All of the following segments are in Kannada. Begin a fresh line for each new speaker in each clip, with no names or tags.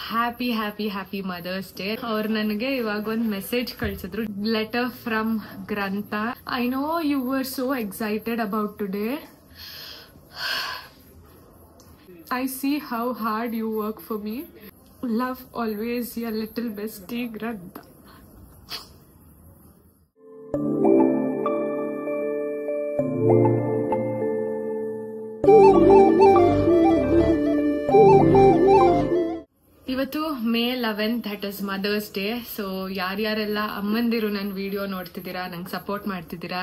Happy mother's day. ಅವ್ರು ನನಗೆ ಇವಾಗ ಒಂದು ಮೆಸೇಜ್ ಕಳ್ಸಿದ್ರು, letter from Grantha. I know you were so excited about today. I see how hard you work for me. Love always, your little bestie Grantha. ಇವತ್ತು May 11th, that is mother's day. So ಯಾರ್ಯಾರೆಲ್ಲ ಅಮ್ಮಂದಿರು ನನ್ನ ವಿಡಿಯೋ ನೋಡ್ತಿದ್ದೀರಾ, ನಂಗೆ ಸಪೋರ್ಟ್ ಮಾಡ್ತಿದ್ದೀರಾ,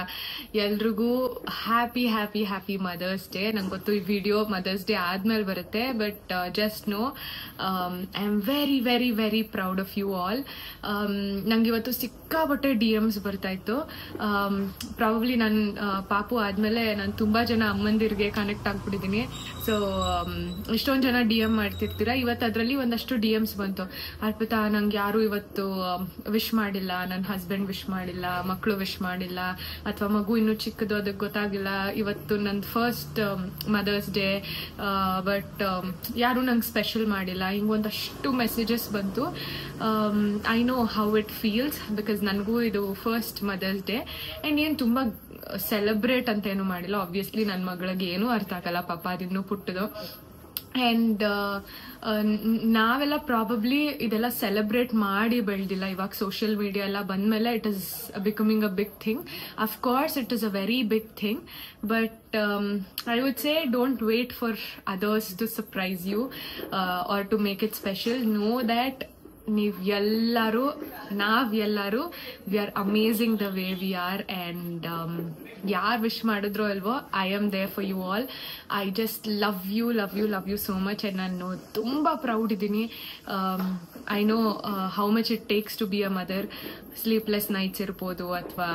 ಎಲ್ರಿಗೂ ಹ್ಯಾಪಿ ಮದರ್ಸ್ ಡೇ. ನಂಗೆ ಗೊತ್ತು ಈ ವಿಡಿಯೋ ಮದರ್ಸ್ ಡೇ ಆದ್ಮೇಲೆ ಬರುತ್ತೆ, but just know I am very proud of you all. ನಂಗೆ ಇವತ್ತು ಸಿಕ್ಕಾಪಟ್ಟೆ DMs ಬರ್ತಾ ಇತ್ತು. ಪ್ರಾಬಬ್ಲಿ ನನ್ನ ಪಾಪು ಆದ್ಮೇಲೆ ನಾನು ತುಂಬಾ ಜನ ಅಮ್ಮಂದಿರಿಗೆ ಕನೆಕ್ಟ್ ಆಗ್ಬಿಟ್ಟಿದ್ದೀನಿ. ಸೊ ಇಷ್ಟೊಂದು ಜನ DM ಮಾಡ್ತಿರ್ತೀರಾ. ಇವತ್ತು ಅದರಲ್ಲಿ ಒಂದಷ್ಟು DMs ಬಂತು, ಅರ್ಪಿತಾ ನಂಗೆ ಯಾರು ಇವತ್ತು ವಿಶ್ ಮಾಡಿಲ್ಲ, ನನ್ನ ಹಸ್ಬೆಂಡ್ ವಿಶ್ ಮಾಡಿಲ್ಲ, ಮಕ್ಕಳು ವಿಶ್ ಮಾಡಿಲ್ಲ, ಅಥವಾ ಮಗು ಇನ್ನೂ ಚಿಕ್ಕದು ಅದಕ್ಕೆ ಗೊತ್ತಾಗಿಲ್ಲ, ಇವತ್ತು ನನ್ನ ಫಸ್ಟ್ ಮದರ್ಸ್ ಡೇ, ಬಟ್ ಯಾರು ನಂಗೆ ಸ್ಪೆಷಲ್ ಮಾಡಿಲ್ಲ. ಹಿಂಗೊಂದಷ್ಟು ಮೆಸೇಜಸ್ ಬಂತು. I know how it feels, because ನನಗೂ ಇದು ಫಸ್ಟ್ ಮದರ್ಸ್ ಡೇ. ಆ್ಯಂಡ್ ಏನು ತುಂಬ ಸೆಲೆಬ್ರೇಟ್ ಅಂತ ಏನು ಮಾಡಿಲ್ಲ. ಆಬ್ವಿಯಸ್ಲಿ ನನ್ನ ಮಗಳಿಗೆ ಏನೂ ಅರ್ಥ ಆಗಲ್ಲ, ಪಾಪ ಅದಿನ್ನೂ ಪುಟ್ಟದು. ಆ್ಯಂಡ್ ನಾವೆಲ್ಲ ಪ್ರಾಬಬ್ಲಿ ಇದೆಲ್ಲ ಸೆಲೆಬ್ರೇಟ್ ಮಾಡಿ ಬೆಳೆದಿಲ್ಲ. ಇವಾಗ ಸೋಷಿಯಲ್ ಮೀಡಿಯಾ ಎಲ್ಲ ಬಂದಮೇಲೆ it is becoming a big thing. Of course it is a very big thing, but I would say don't wait for others to surprise you or to make it special. Know that ನಾವೆಲ್ಲರೂ we are amazing the way we are. And ಯಾರು ವಿಶ್ ಮಾಡಿದ್ರೋ ಅಲ್ವೋ, I am there for you all. I just love you so much. And ನಾನು ತುಂಬ ಪ್ರೌಡ್ ಇದ್ದೀನಿ. I know how much it takes to be a mother. Sleepless nights ಇರ್ಬೋದು, ಅಥವಾ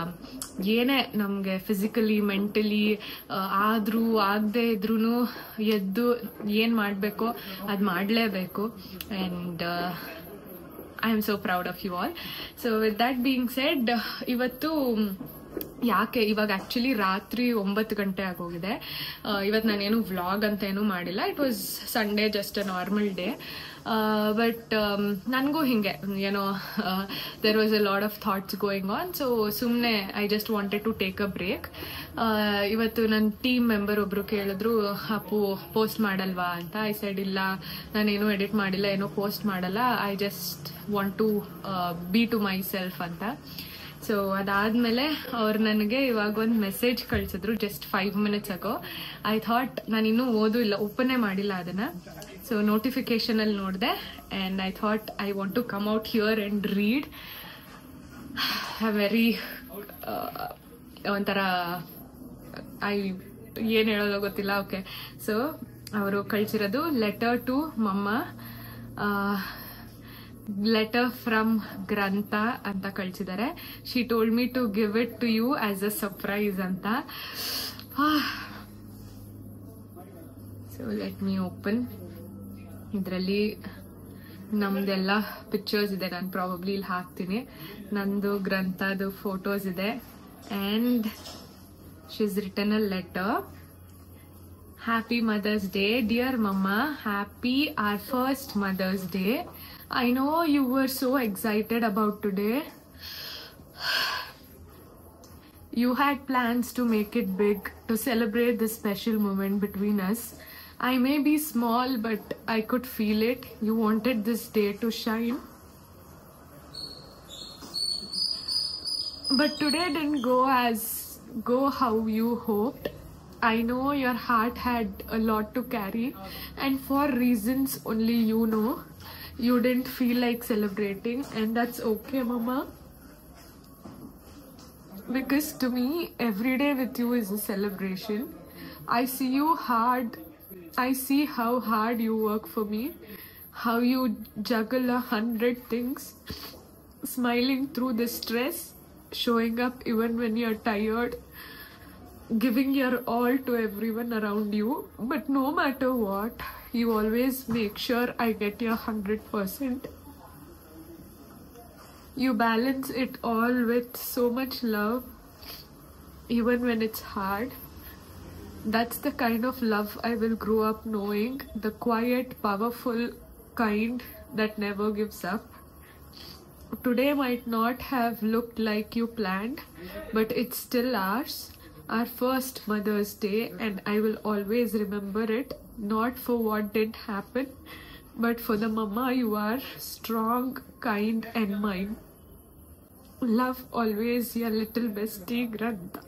ಏನೇ ನಮಗೆ ಫಿಸಿಕಲಿ ಮೆಂಟಲಿ ಆದರೂ ಆಗದೆ ಇದ್ರೂ ಎದ್ದು ಏನು ಮಾಡಬೇಕೋ ಅದು ಮಾಡಲೇಬೇಕು. And I am so proud of you all. So with that being said, ಇವತ್ತು ಯಾಕೆ ಇವಾಗ ಆ್ಯಕ್ಚುಲಿ ರಾತ್ರಿ 9 ಗಂಟೆ ಆಗೋಗಿದೆ. ಇವತ್ತು ನಾನೇನು ವ್ಲಾಗ್ ಅಂತ ಏನೂ ಮಾಡಿಲ್ಲ. It was Sunday, just a normal day. But ನನಗೂ ಹಿಂಗೆ ಏನೋ there was a lot of thoughts going on. So ಸುಮ್ಮನೆ I just wanted to take a break. ಇವತ್ತು ನನ್ನ ಟೀಮ್ ಮೆಂಬರ್ ಒಬ್ರು ಕೇಳಿದ್ರು, ಅಪ್ಪು ಪೋಸ್ಟ್ ಮಾಡಲ್ವಾ ಅಂತ. ಐ ಸೈಡ್ ಇಲ್ಲ, ನಾನೇನು ಎಡಿಟ್ ಮಾಡಿಲ್ಲ, ಏನೋ ಪೋಸ್ಟ್ ಮಾಡಲ್ಲ, I just want to be to myself ಅಂತ. ಸೊ ಅದಾದಮೇಲೆ ಅವ್ರು ನನಗೆ ಇವಾಗ ಒಂದು ಮೆಸೇಜ್ ಕಳಿಸಿದ್ರು, just 5 minutes ago. I thought ನಾನಿನ್ನೂ ಓದೂ ಓಪನ್ನೇ ಮಾಡಿಲ್ಲ ಅದನ್ನು. ಸೊ ನೋಟಿಫಿಕೇಶನಲ್ಲಿ ನೋಡಿದೆ, and I thought I want to come out here and read. Very ಒಂಥರ ಏನು ಹೇಳೋದೋ ಗೊತ್ತಿಲ್ಲ. ಓಕೆ, ಸೊ ಅವರು ಕಳಿಸಿರೋದು letter to mumma, letter from Grantha ಅಂತ ಕಳಿಸಿದ್ದಾರೆ. She told me to give it to you as a surprise ಅಂತ. So let me open. ಇದರಲ್ಲಿ ನಮ್ದೆಲ್ಲ ಪಿಕ್ಚರ್ಸ್ ಇದೆ, ನಾನು ಪ್ರಾಬಬ್ಲಿ ಇಲ್ಲಿ ಹಾಕ್ತೀನಿ. ನಂದು ಗ್ರಂಥದ್ದು ಫೋಟೋಸ್ ಇದೆ. And she is return a letter. Happy Mother's Day, dear Mama. Happy our first Mother's Day. I know you were so excited about today. You had plans to make it big, to celebrate this special moment between us. I may be small, but I could feel it. You wanted this day to shine. But today didn't go how you hoped. I know your heart had a lot to carry, and for reasons only you know, you didn't feel like celebrating, and that's okay, Mama. Because to me, every day with you is a celebration. I see how hard you work for me, how you juggle 100 things, smiling through the stress, showing up even when you're tired, giving your all to everyone around you. But no matter what, you always make sure I get your 100%. You balance it all with so much love, even when it's hard. That's the kind of love I will grow up knowing, the quiet, powerful kind that never gives up. Today might not have looked like you planned, but it's still ours. Our first Mother's Day, and I will always remember it, not for what didn't happen, but for the mama you are, strong, kind, and mine. Love always, your little bestie, Granta.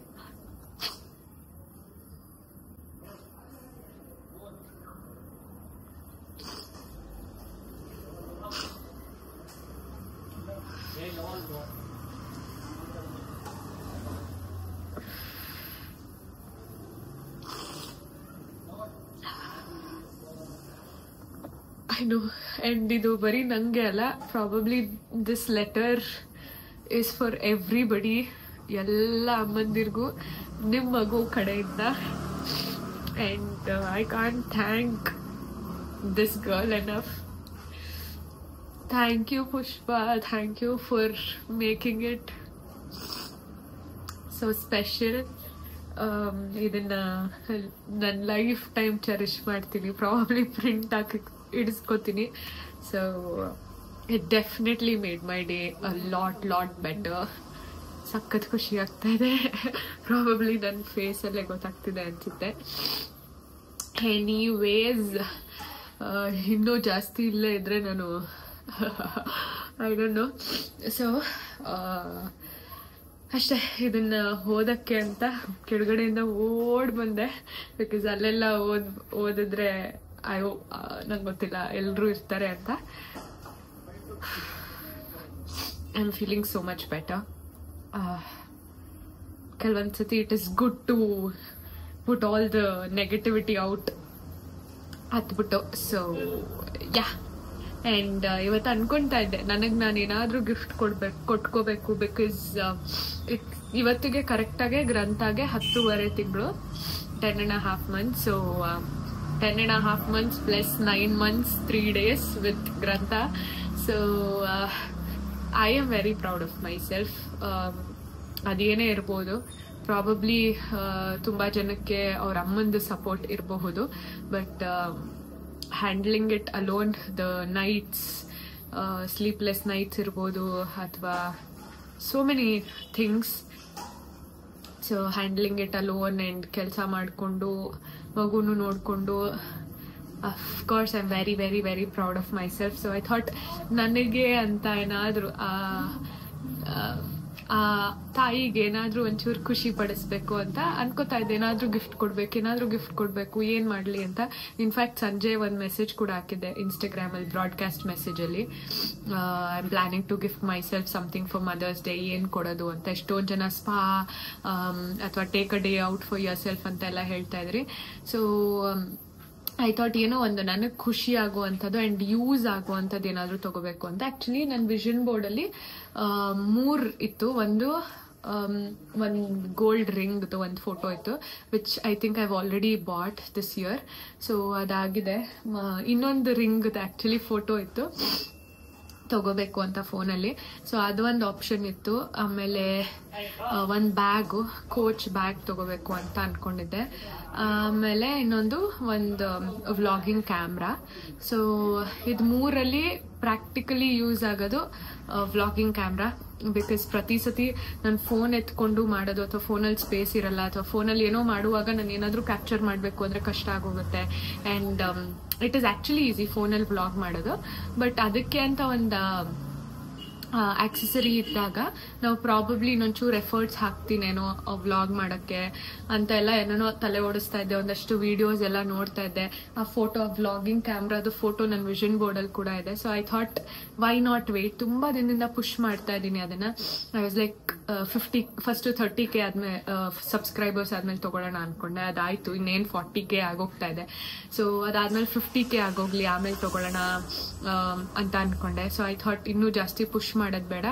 I know, and idu bari nange alla, probably this letter is for everybody, ella ammandirgu nim magu kadeinda, and I can't thank this girl enough. Thank you, Pushpa. Thank you for making it so special. ಇದನ್ನ ನನ್ನ ಲೈಫ್ ಟೈಮ್ ಚೆರಿಶ್ ಮಾಡ್ತೀನಿ, ಪ್ರಾಬಬ್ಲಿ ಪ್ರಿಂಟ್ ಹಾಕಿ ಇಡಿಸ್ಕೋತೀನಿ. So it definitely made my day a lot better. ಸಖತ್ ಖುಷಿ ಆಗ್ತಾ ಇದೆ. ಪ್ರಾಬಬ್ಲಿ ನನ್ನ ಫೇಸಲ್ಲೇ ಗೊತ್ತಾಗ್ತಿದೆ ಅನ್ಸುತ್ತೆ. ಎನಿವೇಸ್, ಇನ್ನೂ ಜಾಸ್ತಿ ಇಲ್ಲೇ ಇದ್ರೆ ನಾನು ಐ ಡೋಂಟ್ ನೋ. ಸೊ ಅಷ್ಟೇ, ಇದನ್ನ ಓದಕ್ಕೆ ಅಂತ ಕೆಳಗಡೆಯಿಂದ ಓಡ್ ಬಂದೆ. ಬಿಕಾಸ್ ಅಲ್ಲೆಲ್ಲ ಓದಿದ್ರೆ ನಂಗೆ ಗೊತ್ತಿಲ್ಲ ಎಲ್ಲರೂ ಇರ್ತಾರೆ ಅಂತ. I am feeling so much better. ಕೆಲವೊಂದ್ಸತಿ it is good to put all the negativity out ಹತ್ಬಿಟ್ಟು. ಸೊ ಯಾ, ಆ್ಯಂಡ್ ಇವತ್ತು ಅನ್ಕೊತಾ ಇದ್ದೆ ನನಗೆ ನಾನು ಏನಾದರೂ ಗಿಫ್ಟ್ ಕೊಟ್ಕೋಬೇಕು. ಬಿಕಾಸ್ ಇವತ್ತಿಗೆ ಕರೆಕ್ಟಾಗೆ ಗ್ರಂಥಾಗೆ 10.5 ತಿಂಗಳು, 10.5 months. So 10.5 months plus 9 months 3 days with Grantha. So I am very proud of myself. ಅದೇನೇ ಇರ್ಬೋದು, ಪ್ರಾಬಬ್ಲಿ ತುಂಬ ಜನಕ್ಕೆ ಅವ್ರ ಅಮ್ಮಂದು ಸಪೋರ್ಟ್ ಇರಬಹುದು, but handling it alone, the nights, sleepless nights irbodu, athwa so many things. So handling it alone and kelsa madkondo magunu nodkondo, of course I'm very proud of myself. So I thought nanage anta enadru ಆ ತಾಯಿಗೆ ಏನಾದ್ರೂ ಒಂಚೂರು ಖುಷಿ ಪಡಿಸ್ಬೇಕು ಅಂತ ಅನ್ಕೋತಾ ಇದ್ದೆ. ಏನಾದ್ರೂ ಗಿಫ್ಟ್ ಕೊಡ್ಬೇಕು, ಏನ್ ಮಾಡ್ಲಿ ಅಂತ. ಇನ್ಫ್ಯಾಕ್ಟ್ ಸಂಜೆ ಒಂದು ಮೆಸೇಜ್ ಕೂಡ ಹಾಕಿದ್ದೆ ಇನ್ಸ್ಟಾಗ್ರಾಮ್ ಅಲ್ಲಿ, ಬ್ರಾಡ್ಕಾಸ್ಟ್ ಮೆಸೇಜ್ ಅಲ್ಲಿ, I am planning to gift myself something for mother's day, ಏನ್ ಕೊಡೋದು ಅಂತ. ಎಷ್ಟೊಂದು ಜನ ಸ್ಪಾ ಅಥವಾ take a day out for yourself ಅಂತ ಎಲ್ಲ ಹೇಳ್ತಾ ಇದ್ರಿ. ಸೊ ಐ ಥಾಟ್ ಏನೋ ಒಂದು ನನಗೆ ಖುಷಿ ಆಗುವಂಥದ್ದು ಆ್ಯಂಡ್ ಯೂಸ್ ಆಗುವಂಥದ್ದು ಏನಾದರೂ ತಗೋಬೇಕು ಅಂತ. ಆ್ಯಕ್ಚುಲಿ ನನ್ನ ವಿಷನ್ ಬೋರ್ಡಲ್ಲಿ 3 ಇತ್ತು. ಒಂದು ಗೋಲ್ಡ್ ರಿಂಗ್ದು ಒಂದು ಫೋಟೋ ಇತ್ತು, which I think I've already bought this year. So ಅದಾಗಿದೆ. ಇನ್ನೊಂದು ರಿಂಗ್ದು ಆ್ಯಕ್ಚುಲಿ ಫೋಟೋ ಇತ್ತು ತಗೋಬೇಕು ಅಂತ ಫೋನಲ್ಲಿ. ಸೊ ಅದು ಒಂದು ಆಪ್ಷನ್ ಇತ್ತು. ಆಮೇಲೆ ಒಂದು ಬ್ಯಾಗು, ಕೋಚ್ ಬ್ಯಾಗ್ ತಗೋಬೇಕು ಅಂತ ಅನ್ಕೊಂಡಿದ್ದೆ. ಆಮೇಲೆ ಇನ್ನೊಂದು ವ್ಲಾಗಿಂಗ್ ಕ್ಯಾಮ್ರಾ. ಸೊ ಇದು 3ರಲ್ಲಿ ಪ್ರಾಕ್ಟಿಕಲಿ ಯೂಸ್ ಆಗೋದು ವ್ಲಾಗಿಂಗ್ ಕ್ಯಾಮ್ರಾ. ಬಿಕಾಸ್ ಪ್ರತಿ ಸತಿ ನಾನು ಫೋನ್ ಎತ್ಕೊಂಡು ಮಾಡೋದು, ಅಥವಾ ಫೋನಲ್ಲಿ ಸ್ಪೇಸ್ ಇರಲ್ಲ, ಅಥವಾ ಫೋನಲ್ಲಿ ಏನೋ ಮಾಡುವಾಗ ನಾನು ಏನಾದರೂ ಕ್ಯಾಪ್ಚರ್ ಮಾಡಬೇಕು ಅಂದರೆ ಕಷ್ಟ ಆಗೋಗುತ್ತೆ. And it is actually easy ಫೋನಲ್ಲಿ ವ್ಲಾಗ್ ಮಾಡೋದು, ಬಟ್ ಅದಕ್ಕೆ ಅಂತ ಒಂದು ಆಕ್ಸೆಸರಿ ಇದ್ದಾಗ ನಾವು ಪ್ರಾಬಬ್ಲಿ ಇನ್ನೊಂಚೂರು ಎಫರ್ಟ್ಸ್ ಹಾಕ್ತೀನೇನೋ ವ್ಲಾಗ್ ಮಾಡೋಕ್ಕೆ ಅಂತ ಎಲ್ಲ ಏನೇನೋ ತಲೆ ಓಡಿಸ್ತಾ ಇದ್ದೆ. ಒಂದಷ್ಟು ವಿಡಿಯೋಸ್ ಎಲ್ಲ ನೋಡ್ತಾ ಇದ್ದೆ. ಆ ಫೋಟೋ, ವ್ಲಾಗಿಂಗ್ ಕ್ಯಾಮ್ರಾದು ಫೋಟೋ ನನ್ನ ವಿಷನ್ ಬೋರ್ಡಲ್ಲಿ ಕೂಡ ಇದೆ. So I thought why not wait. ತುಂಬ ದಿನದಿಂದ ಪುಷ್ ಮಾಡ್ತಾ ಇದ್ದೀನಿ ಅದನ್ನು. ಐ ವಾಸ್ ಲೈಕ್ 30K ಆದ್ಮೇಲೆ ಸಬ್ಸ್ಕ್ರೈಬರ್ಸ್ ಆದ್ಮೇಲೆ ತಗೊಳ್ಳೋಣ ಅನ್ಕೊಂಡೆ. ಅದಾಯ್ತು, ಇನ್ನೇನು 40K ಆಗೋಗ್ತಾ ಇದೆ. ಸೊ ಅದಾದ್ಮೇಲೆ 50K ಆಗೋಗ್ಲಿ, ಆಮೇಲೆ ತಗೊಳ್ಳೋಣ ಅಂತ ಅನ್ಕೊಂಡೆ. ಸೊ ಐ ಥಾಟ್ ಇನ್ನೂ ಜಾಸ್ತಿ ಪುಷ್ ಮಾಡೋದು ಬೇಡ.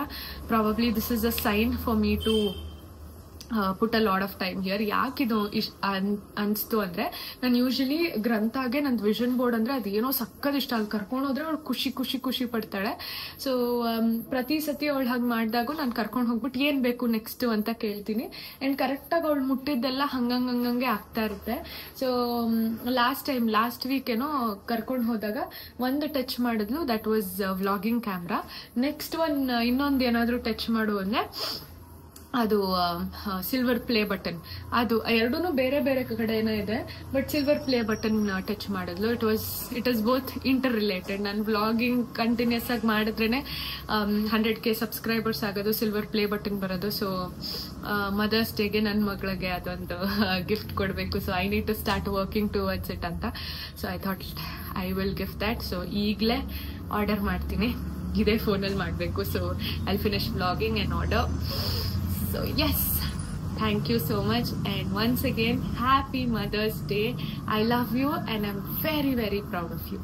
Probably this is a sign for me to put a lot of time here. ಯಾಕಿದು ಅನಿಸ್ತು ಅಂದರೆ, ನಾನು ಯೂಶಲಿ ಗ್ರಂಥಾಗೆ ನಂದು ವಿಷನ್ ಬೋರ್ಡ್ ಅಂದರೆ ಅದೇನೋ ಸಕ್ಕತ್ ಇಷ್ಟ. ಅಲ್ಲಿ ಕರ್ಕೊಂಡು ಹೋದ್ರೆ ಅವಳು ಖುಷಿ ಪಡ್ತಾಳೆ. ಸೊ ಪ್ರತಿ ಸತಿ ಅವಳು ಹಾಗೆ ಮಾಡಿದಾಗೂ ನಾನು ಕರ್ಕೊಂಡು ಹೋಗ್ಬಿಟ್ಟು ಏನು ಬೇಕು ನೆಕ್ಸ್ಟ್ ಅಂತ ಕೇಳ್ತೀನಿ. ಆ್ಯಂಡ್ ಕರೆಕ್ಟಾಗಿ ಅವಳು ಮುಟ್ಟಿದ್ದೆಲ್ಲ ಹಂಗಂಗೆ ಆಗ್ತಾ ಇರುತ್ತೆ. ಸೊ ಲಾಸ್ಟ್ ವೀಕ್ ಏನೋ ಕರ್ಕೊಂಡು ಹೋದಾಗ ಒಂದು ಟಚ್ ಮಾಡಿದ್ಲು, that was vlogging camera. Next ಇನ್ನೊಂದು ಏನಾದರೂ ಟಚ್ ಮಾಡು ಅಂದರೆ ಅದು ಸಿಲ್ವರ್ ಪ್ಲೇ ಬಟನ್. ಅದು ಎರಡೂ ಬೇರೆ ಬೇರೆ ಕಡೆನೇ ಇದೆ, but silver play button touch ಮಾಡಿದ್ಲು. It was both interrelated. ನಾನು ವ್ಲಾಗಿಂಗ್ ಕಂಟಿನ್ಯೂಸ್ ಆಗಿ ಮಾಡಿದ್ರೇ 100K ಸಬ್ಸ್ಕ್ರೈಬರ್ಸ್ ಆಗೋದು, ಸಿಲ್ವರ್ ಪ್ಲೇ ಬಟನ್ ಬರೋದು. ಸೊ ಮದರ್ಸ್ ಡೇಗೆ ನನ್ನ ಮಗಳಿಗೆ ಅದೊಂದು ಗಿಫ್ಟ್ ಕೊಡಬೇಕು. So I need to start working towards it ಅಂತ. So I thought I will gift that. So ಈಗಲೇ ಆರ್ಡರ್ ಮಾಡ್ತೀನಿ, ಇದೇ ಫೋನಲ್ಲಿ ಮಾಡಬೇಕು. So I finish vlogging and order. So yes, thank you so much, and once again happy Mother's Day. I love you and I'm very, very proud of you.